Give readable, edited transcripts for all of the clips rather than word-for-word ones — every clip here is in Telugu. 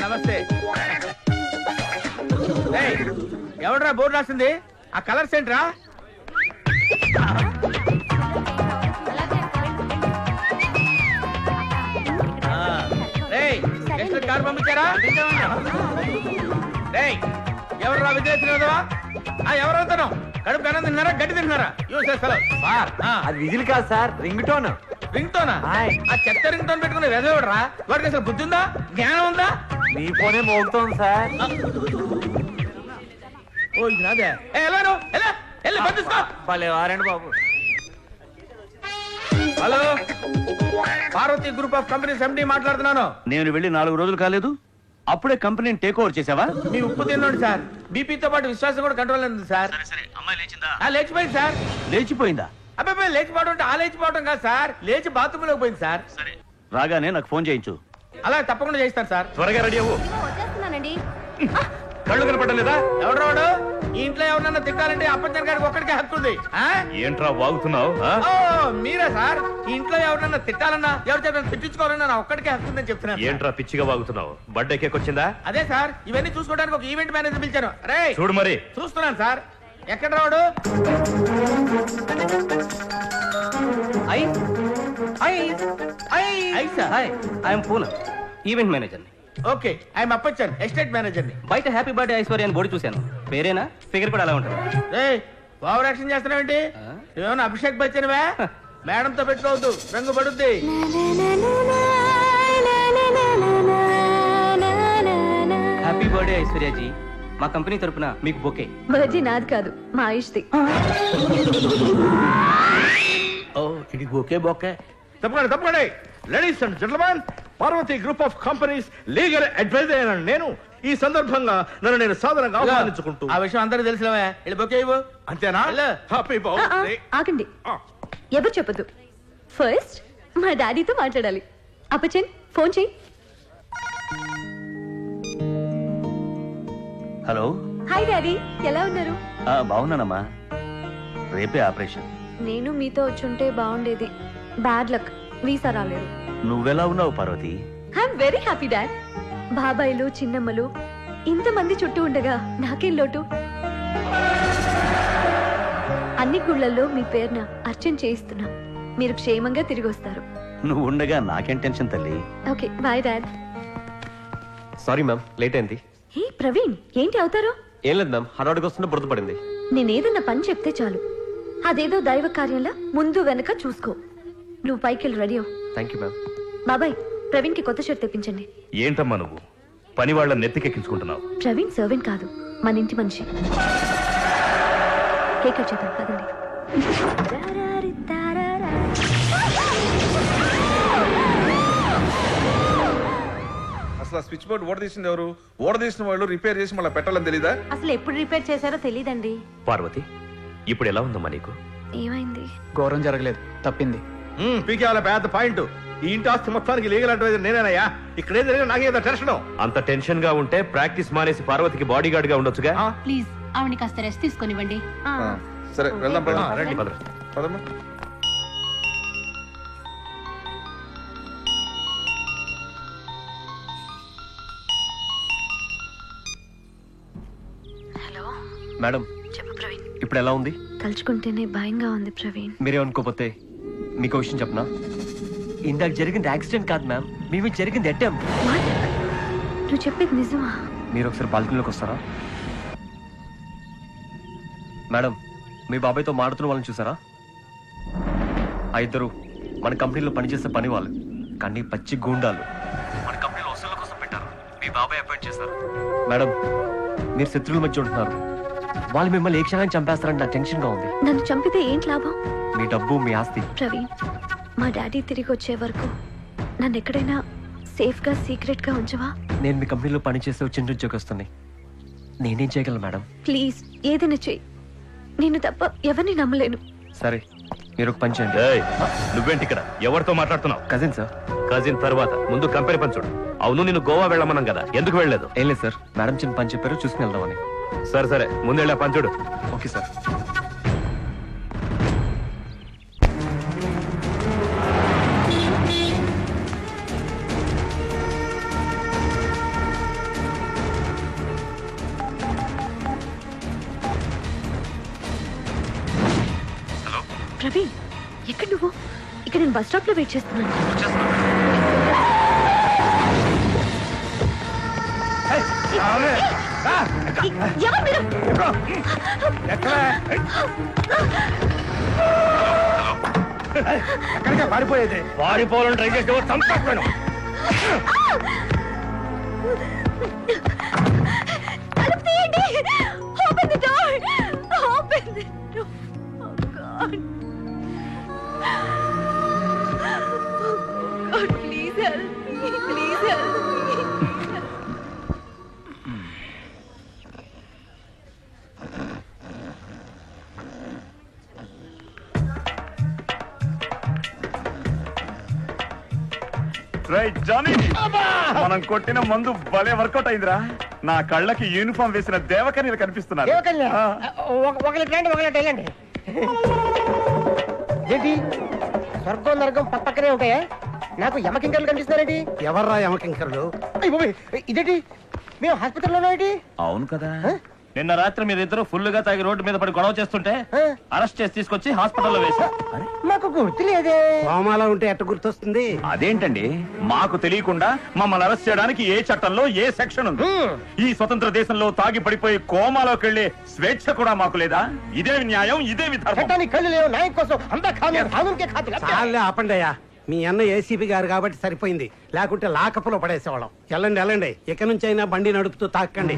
నమస్తే. ఎవడ్రా బోర్డు రాసింది? ఆ కలర్స్ ఏంట్రా? కారు పంపించారా? ఎవరు విజయవా? ఎవరవుతాను? కడుపు కన్నం తిన్నారా, గడ్డి తిన్నారా? అది విజిల్ కాదు sir, ring tone. Ring tuna? ఆ చెత్త రింగ్ టోన్ పెట్టుకుని వెదవడరా? వాడికి అసలు బుద్ధి ఉందా, జ్ఞానం ఉందా? మీ ఫోనే మోగుతోంది సార్. ఓ ఇది నాదే. వెళ్ళాను, వెళ్ళి పంపిస్తా. వారండి బాబు. Hello, Parvathi group of companies MD మాట్లాడుతున్నాను. నేను వెళ్ళి 4 రోజులు కాలేదు, అప్పుడే కంపెనీని టేక్ ఓవర్ చేసావా? మీ ఉప్పు తిన్నాడు సార్. బీపీతో పాటు విశ్వాసం కూడా కంట్రోల్ ఉంది సార్. అమ్మాయి లేచిందా? లేచిపోయింది సార్. లేచిపోయిందా? అబ్బాయి లేచిపోవడం అంటే లేచిపోవడం కాదు సార్, లేచి బాత్రూమ్ లోకి పోయింది సార్. రాగానే నాకు ఫోన్ చేయించు. అలా తప్పకుండా చేస్తాను సార్. త్వరగా రెడీ అవ్వు. వచ్చేస్తున్నానండి. కళ్ళు కనపడలేదా? ఎవడు ఈ ఇంట్లో ఎవరన్నా తిట్టాలంటే అప్పచ్చన్ గారికి ఒక్కడికే హక్కు ఉంది. ఏంట్రా వాగుతున్నావు? మీరే సార్. ఈ ఇంట్లో ఎవరన్నా తిట్టాలన్నా, ఎవరు చెప్పిన తిట్టించుకోవాలన్నా నా ఒక్కడికే హక్కు ఉందని చెప్తున్నాను. ఏంట్రా పిచ్చిగా వాగుతున్నావు? బర్త్డే కేక్ వచ్చిందా? అదే సార్, ఇవన్నీ చూసుకోవడానికి ఒక ఈవెంట్ మేనేజర్ పిలిచాను. రే చూడు మరి. చూస్తున్నాను సార్. ఎక్కడ రావడు? Poonam, event manager. Okay, I'm Appachan, estate manager ని. బయట హ్యాపీ బర్త్డే ఐశ్వర్య అని బోర్డు చూశాను. పేరేనా? ఫిగర్ కూడా అలా ఉంటుంది. ఓవర్ యాక్షన్ చేస్తున్నావేంటి? నువ్వేమన్నా అభిషేక్ బచ్చన్వా? మేడంతో పెట్టుకోవద్దు, రంగు పడుద్ది. Happy birthday Aishwarya ji. మా కంపెనీ తరపున మీకు బొకే. బర్త్డే నాది కాదు, మా ఆయుష్ది. ఇది బొకే బొకే. తప్పకండి. Ladies and gentlemen, Parvathi group of companies legal advisor అయిన నేను ఈ సందర్భంగా నేను సాధారణంగా ఆహ్వానించుకుంటూ. ఆ విషయం అందరూ తెలిసినవే. ఇది బొకే ఇవ్వు. అంతేనా? Happy birthday. ఆగండి, ఎవరు చెప్పదు. ఫస్ట్ మా డాడీతో మాట్లాడాలి. అప్పచ్చన్, ఫోన్ చెయ్యి. హలో. హాయ్ డాడీ, ఎలా ఉన్నారు? బాగున్నానమ్మా. రేపే ఆపరేషన్. నేను మీతో వచ్చుంటే బాగుండేది. బ్యాడ్ లక్, వీసా రాలేదు. నువ్వెలా ఉన్నావు Parvathi? I'm very happy dad. బాబాయిలు, చిన్నమ్మలు ఇంతమంది చుట్టూ ఉండగా నాకేం లోటు. అన్ని గుళ్ళల్లో మీ పేరున అర్చన చేయిస్తున్నా. మీరు క్షేమంగా తిరిగి వస్తారు. నువ్వు ఉండగా నాకేం టెన్షన్ తల్లి. Okay, bye dad. Sorry ma'am, late అయింది. హే ప్రవీణ్, ఏంటి అవుతారు? ఏం లేదు మ్యామ్, హడావుడికి వస్తుంటే బురద పడింది. నేనేదన్నా పని చెప్తే చాలు, అదేదో దైవ కార్యంలా ముందు వెనక చూసుకో. నువ్వు పైకి రెడీ అవ్వు. Thank you ma'am. బాబాయ్, ప్రవీణ్ కి కొత్త షర్ట్ తెప్పించండి. ఏంటమ్మా నువ్వు పని వాళ్ళ నెత్తికెక్కించుకుంటున్నావు? ప్రవీణ్ సర్వెంట్ కాదు, మన ఇంటి మనిషి. కేక్ కట్ చేద్దాం పదండి. అసలు స్విచ్ బోర్డు ఓడదీసింది ఎవరు? ఓడదీసిన వాళ్ళు రిపేర్ చేసి మళ్ళీ పెట్టాలని తెలీదా? అసలు ఎప్పుడు రిపేర్ చేశారో తెలీదండి. పార్వతి, ఇప్పుడు ఎలా ఉందమ్మా నీకు? ఏమైంది? ఘోరం జరగలేదు, తప్పింది. పీకే వాళ్ళ పెద్ద పాయింట్. ఈ ఇంటి ఆస్తి మొత్తానికి లీగల్ అడ్వైజర్ నేనేనయ్యా. ఇక్కడ ఏం జరిగినా నాకేదో టెన్షన్. అంత టెన్షన్ గా ఉంటే ప్రాక్టీస్ మానేసి పార్వతికి బాడీ గార్డ్ గా ఉండొచ్చుగా. ప్లీజ్ ఆవిడ కాస్త రెస్ట్ తీసుకొనివ్వండి. సరే వెళ్దాం. రండి పదమ్మా. హలో మేడం, చెప్పు ప్రవీణ్. ఇప్పుడు ఎలా ఉంది? తలుచుకుంటేనే భయంగా ఉంది ప్రవీణ్. మీరేమనుకోపోతే మీకు విషయం చెప్పనా? ఇందాక జరిగింది యాక్సిడెంట్ కాదు మ్యామ్, మేము జరిగింది అటెంప్ట్. నువ్వు చెప్పేది నిజమా? మీరు ఒకసారి బాల్కనీలోకి వస్తారా? మేడం, మీ బాబాయ్తో మాడుతున్న వాళ్ళని చూసారా? ఆ ఇద్దరు మన కంపెనీలో పనిచేసే పని వాళ్ళు, కానీ పచ్చి గూండాలు. మన కంపెనీలో వసూళ్ళ కోసం పెట్టారు. మీ బాబాయ్ అపాయింట్ చేశారు. మేడం, మీరు శత్రువుల మధ్య ఉంటున్నారు. వాళ్ళు మిమ్మల్ని ఏ క్షణాన్ని చంపేస్తారని నాకు టెన్షన్ గా ఉంది. నన్ను చంపితే ఏంటి లాభం? మీ డబ్బు, మీ ఆస్తి. ప్రవీణ్, మా డాడీ తిరిగి వచ్చే వరకు నన్ను ఎక్కడైనా సేఫ్ గా సీక్రెట్ గా ఉంచవా? నేను మీ కంపెనీలో పనిచేసే చిన్న ఉద్యోగస్తుని. నేనేం చేయగలను మేడం? ప్లీజ్ ఏదైనా చెయ్యి. నేను తప్ప ఎవరిని నమ్మలేను. సరే, మీరు ఒక పని చేయండి. నువ్వేంటి ఇక్కడ? ఎవరితో మాట్లాడుతున్నావు? Cousin sir. కజిన్ తర్వాత ముందు కంపెనీ పని చూడు. అవును, నిన్ను గోవా వెళ్ళమన్నాం కదా, ఎందుకు వెళ్ళలేదు? ఏం లేదు సార్, మేడం చిన్న పని చెప్పారు, చూసుకుని వెళ్దామని. సరే ముందెళ్ళా పని చూడు. Okay sir. నేను బస్ స్టాప్ లో వెయిట్ చేస్తున్నాను. ఎవరు మీరు? ఎక్కడికే పారిపోయేది? పారిపోవాలని ట్రై చేస్తే చంపకపోయాను. తలుపు తీయండి. Open the door. Open the door. Oh God. Oh God, please help me. Please help me. Johnny, మనం కొట్టిన మందు భలే వర్కౌట్ అయిందిరా. నా కళ్ళకి యూనిఫామ్ వేసిన దేవకన్యలు కనిపిస్తున్నారు. ఏంటి స్వర్గం నరకం పక్కనే ఉంటాయా? నాకు యమకింకర్లు కనిపిస్తున్నారేంటి? ఎవర్రా యమకింకర్లు? ఇదేంటి మేము హాస్పిటల్లో ఏంటి? అవును కదా, నిన్న రాత్రి మీరిద్దరు ఫుల్ గా తాగి రోడ్డు మీద పడి గొడవ చేస్తుంటే అరెస్ట్ చేసి తీసుకొచ్చి హాస్పిటల్లో వేశా. మాకు గుర్తు లేదే. కోమాలో ఉంటే ఎట్ట గుర్తొస్తుంది? అదేంటండి, మాకు తెలియకుండా మమ్మల్ని అరెస్ట్ చేయడానికి ఏ చట్టంలో ఏ సెక్షన్ ఉంది? ఈ స్వతంత్ర దేశంలో తాగి పడిపోయి కోమాలోకి వెళ్లే స్వేచ్ఛ కూడా మాకు లేదా? ఇదే న్యాయం, ఇదే విధానం. కళ్ళు లేవు నాయకు కోసం అంతా కానుంకే ఆపండి అయ్యా. మీ అన్న ఏసీపీ గారు కాబట్టి సరిపోయింది, లేకుంటే లాకపులో పడేసేవాళ్ళం. వెళ్ళండి వెళ్ళండి, ఇక నుంచి అయినా బండి నడుపుతూ తాకండి.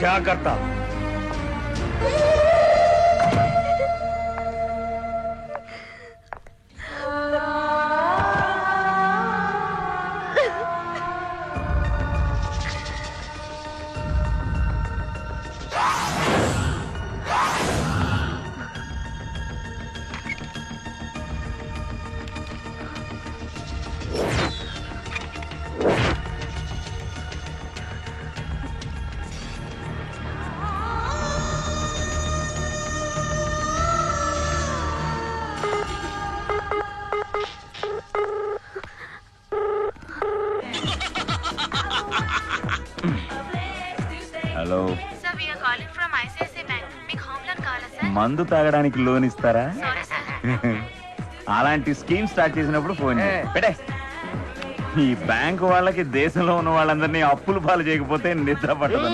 జాగ్రత్త. Hello, Sir, we are calling from ICICI Bank. మీకు హోమ్ లోన్ కావాలా సార్? మందు తాగడానికి లోన్ ఇస్తారా? అలాంటి స్కీమ్ స్టార్ట్ చేసినప్పుడు ఫోన్ పెట్టే. ఈ బ్యాంకు వాళ్ళకి దేశంలో ఉన్న వాళ్ళందరినీ అప్పులు పాలు చేయకపోతే నిద్ర పట్టదు.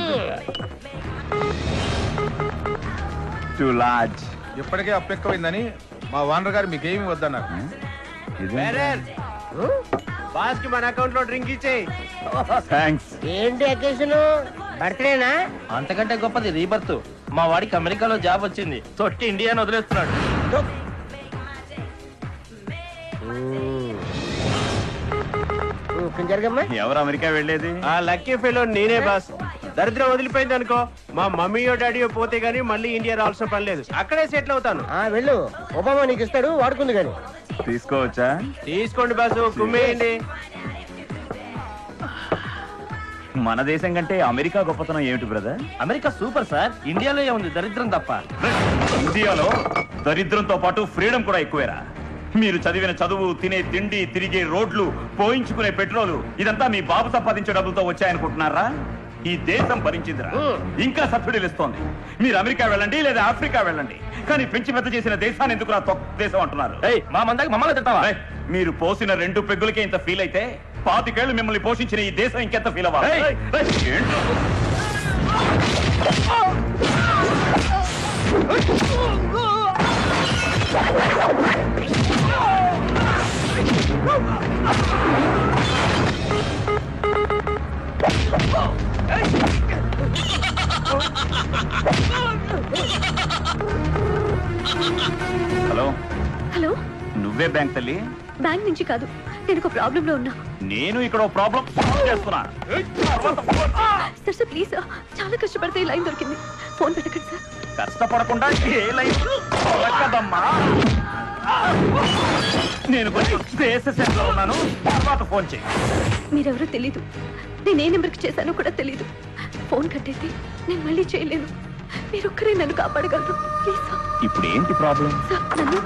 Two large. ఇప్పటికే అప్పు ఎక్కువైందని మా ఓనర్ గారు మీకేమి వద్దన్నారు. బాస్ కి మన అకౌంట్ లో డ్రింక్ ఇచ్చేయి. థ్యాంక్స్. ఏంటి అకేషన్? బర్త్డేనా? అంతకంటే గొప్పది రీబర్త్. మా వాడికి అమెరికాలో జాబ్ వచ్చింది, తొట్టి ఇండియాని వదిలేస్తున్నాడు. ఎవరు అమెరికా వెళ్ళేది? ఆ లక్కీ ఫెలో నేనే బాస్. దరిద్రం వదిలిపోయింది అనుకో, మా మమ్మీయో డాడీయో పోతే గానీ మళ్ళీ ఇండియా రావాల్సిన పని లేదు. అక్కడే సెటిల్ అవుతాను. వెళ్ళు, ఒబామా నీకు ఇస్తాడు, వాడుకుంది గాని. తీసుకోవచ్చా? తీసుకోండి బాసు, కుమ్మేయండి. మన దేశం కంటే అమెరికా గొప్పతనం ఏమిటి బ్రదర్? అమెరికా సూపర్ సార్, ఇండియాలో ఏముంది దరిద్రం తప్ప. ఇండియాలో దరిద్రంతో పాటు ఫ్రీడమ్ కూడా ఎక్కువేరా. మీరు చదివిన చదువు, తినే తిండి, తిరిగే రోడ్లు, పోయించుకునే పెట్రోలు, ఇదంతా మీ బాబు సంపాదించే డబ్బులతో వచ్చాయనుకుంటున్నారా? ఈ దేశం భరించిందిరా, ఇంకా సబ్సిడీలు ఇస్తోంది. మీరు అమెరికా వెళ్ళండి లేదా ఆఫ్రికా వెళ్ళండి, కానీ పెంచి పెద్ద చేసిన దేశాన్ని ఎందుకు తొక్క దేశం అంటున్నారు? మా మందాకి మమ్మల్ని తింటావా? మీరు పోసిన 2 పెగ్గులకే ఇంత ఫీల్ అయితే 25 ఏళ్లు మిమ్మల్ని పోషించిన ఈ దేశం ఇంకెంత ఫీల్ అవ్వాలి? హలో హలో, నువ్వే బ్యాంక్ తల్లి? బ్యాంక్ నుంచి కాదు, నేను ఒక ప్రాబ్లం లో ఉన్నా. నేను ఇక్కడ ప్రాబ్లం చేస్తున్నా. సార్ సార్ ప్లీజ్, చాలా కష్టపడితే ఈ లైన్ దొరికింది. ఫోన్ పెట్టకండి సార్. కష్టపడకుండా ఏ లైన్ దొరకదమ్మా. నేను కొంచెం స్పేసెస్ లో ఉన్నాను, తర్వాత ఫోన్ చేయి. మీరెవరో తెలీదు, నేను ఏ నెంబర్కి చేశానో కూడా తెలీదు. ఫోన్ కట్టయితే నేను మళ్ళీ చేయలేను. మీరొక్కరే నన్ను కాపాడగలరు. Please sir. ఇప్పుడు ఏంటి ప్రాబ్లం? సార్ నన్ను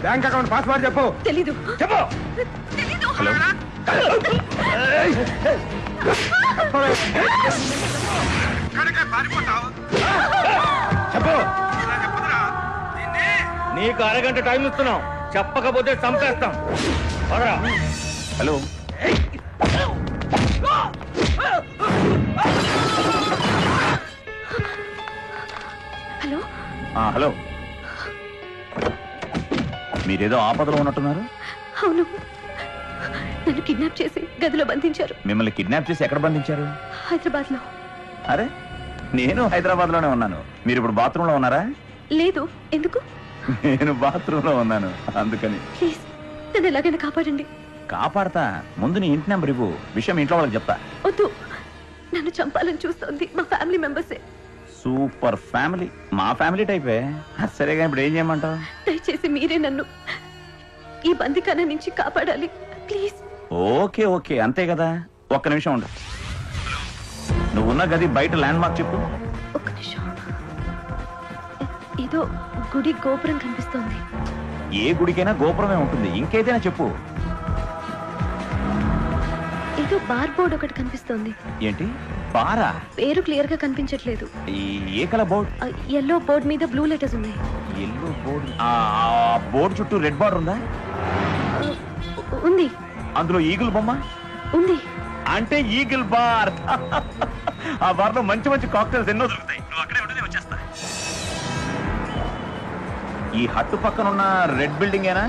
బ్యాంక్ అకౌంట్ పాస్వర్డ్ చెప్పు. తెలీదు. చెప్పు. హలో చెప్పు. నీకు అరగంట టైం ఇస్తున్నాం, చెప్పకపోతే చంపేస్తాం. హలో హలో హలో, మీరేదో ఆపదలో ఉన్నట్టున్నారు. అవును, నన్ను కిడ్నాప్ చేసి గదిలో బంధించారు. మిమ్మల్ని కిడ్నాప్ చేసి ఎక్కడ బంధించారు? హైదరాబాద్ లో. అరే, నేను హైదరాబాద్ లోనే ఉన్నాను. మీరు ఇప్పుడు బాత్రూమ్ లో ఉన్నారా? లేదు. ఎందుకు? నేను బాత్రూమ్ లో ఉన్నాను, అందుకని. ప్లీజ్ నన్ను ఎలాగైనా కాపాడండి. కాపాడతా. ముందు నీ ఇంటి నెంబర్ ఇవ్వు, విషయం ఇంట్లో వాళ్ళకి చెప్తా. వద్దు, నన్ను చంపాలని చూస్తోంది మా ఫ్యామిలీ మెంబర్సే. సూపర్ ఫ్యామిలీ, మా ఫ్యామిలీ టైపే. సరేగా, ఇప్పుడు ఏం చేయమంటావు? దయచేసి మీరే నన్ను ఈ బందికాన నుంచి కాపాడాలి, ప్లీజ్. ఓకే ఓకే, అంతే కదా. ఒక్క నిమిషం ఉండు. నువ్వున్న గది బయట ల్యాండ్ మార్క్ చెప్పు. ఒక్క నిమిషం. ఏదో గుడి గోపురం కనిపిస్తోంది. ఏ గుడికైనా గోపురమే ఉంటుంది, ఇంకేదైనా చెప్పు. ఏదో బార్ బోర్డ్ ఒకటి కనిపిస్తోంది. ఏంటి బారా? పేరు క్లియర్ గా కనిపించట్లేదు. ఏ కలర్ బోర్డ్? ఎల్లో బోర్డ్ మీద బ్లూ లెటర్స్ ఉన్నాయి. Yellow board. బోర్డు చుట్టూ రెడ్ బార్డర్ ఉందా? ఉంది. అందులో ఈగిల్ బొమ్మ ఉంది. అంటే ఈగిల్ బార్. ఆ బార్ లో మంచి మంచి కాక్టైల్స్ ఎన్నో దొరుకుతాయి. నువ్వు అక్కడే ఉంటే వచ్చేస్తా. ఈ హట్టు పక్కన ఉన్న రెడ్ బిల్డింగ్ ఏనా?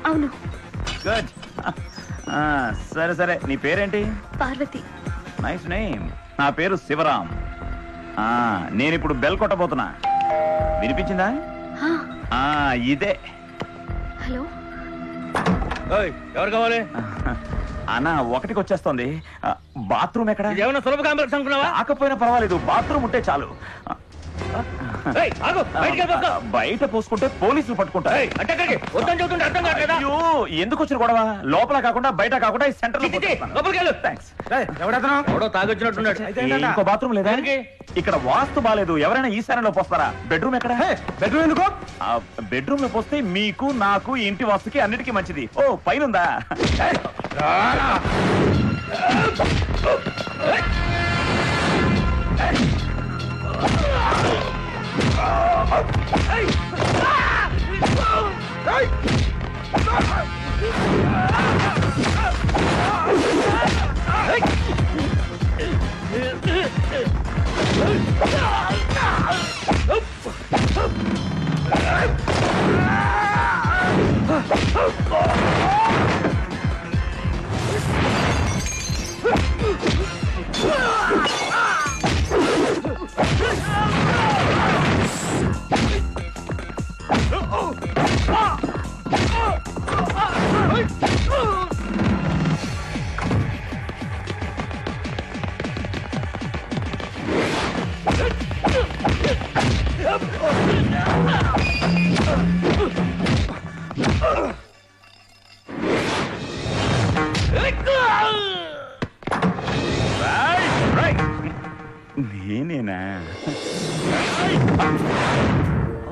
అవును. గుడ్. సరే సరే, నీ పేరేంటి? పార్వతి. Nice name. నా పేరు శివరాం. నేను ఇప్పుడు బెల్ కొట్టబోతున్నా, వినిపించిందా? ఇదే. హలో, ఎవరు కావాలి? అన్నా, ఒకటికి వచ్చేస్తోంది. బాత్రూమ్ ఎక్కడ? ఏమన్నా సులభ కాంప్లెక్స్ అనుకున్నావా? కాకపోయినా పర్వాలేదు, బాత్రూమ్ ఉంటే చాలు. బయట పోసుకుంటే పోలీసులు పట్టుకుంటారు. ఎందుకు వచ్చిన గొడవ? లోపల కాకుండా బయట కాకుండా సెంటర్ ఇంకో బాత్రూమ్ లేదా? ఇక్కడ వాస్తు బాలేదు, ఎవరైనా ఈశాన్యంలో పోస్తారా? బెడ్రూమ్ ఎక్కడ? బెడ్రూమ్ ఎందుకు? బెడ్రూమ్ లో పోస్తే మీకు, నాకు, ఇంటి వాస్తుకి అన్నిటికీ మంచిది. ఓ, పైనుందా? నేనేనా?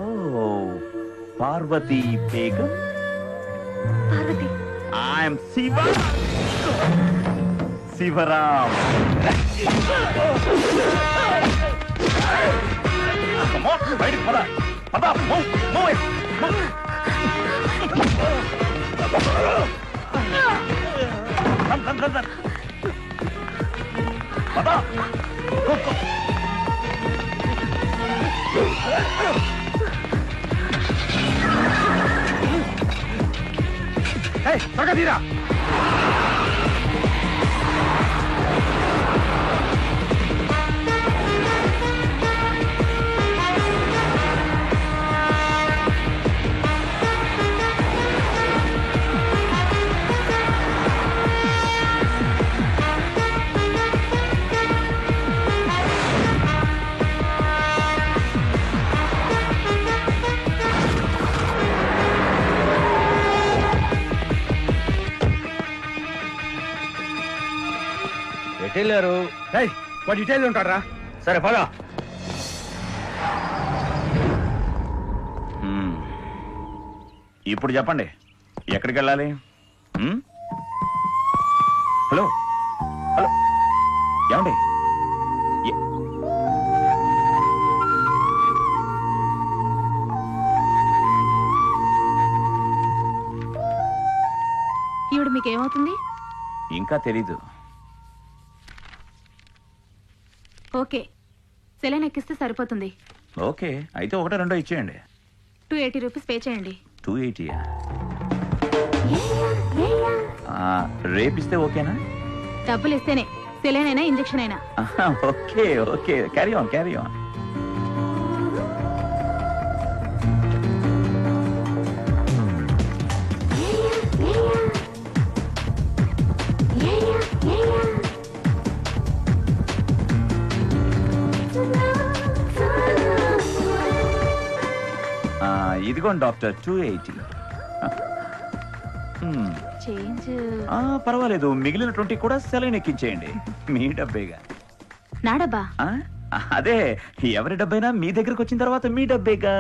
ఓ, పార్వతి బేగం. పార్వతి. ఐఎమ్ శివ, శివరాం. బయటికి పద, పద, మూవ్, మూవ్ ఇట్, మూవ్. పద. త్వరగా తీరా. ఎటెళ్ళారు? వాడు ఇటెళ్ళి ఉంటారా? సరే పద. ఇప్పుడు చెప్పండి, ఎక్కడికి వెళ్ళాలి? హలో హలో, ఏమండి? ఈవిడ మీకేమవుతుంది? ఇంకా తెలీదు. ఓకే, సెలైన్ ఎక్కిస్తే సరిపోతుంది. ఓకే, అయితే 1-2 ఇచ్చేయండి. 280 రూపీస్ పే చేయండి. 280? రేపిస్తే ఓకేనా? డబ్బులు ఇస్తేనే, సెలైన్ అయినా ఇంజెక్షన్ అయినా. Okay okay, carry on carry on. ఇదిగోండి డాక్టర్, 280. చేంజ్ పర్వాలేదు, మిగిలిన 20 కూడా సెలైన్ ఎక్కించేయండి. మీ డబ్బేగా. నా డబ్బా? అదే, ఎవరి డబ్బైనా మీ దగ్గరకు వచ్చిన తర్వాత మీ డబ్బేగా.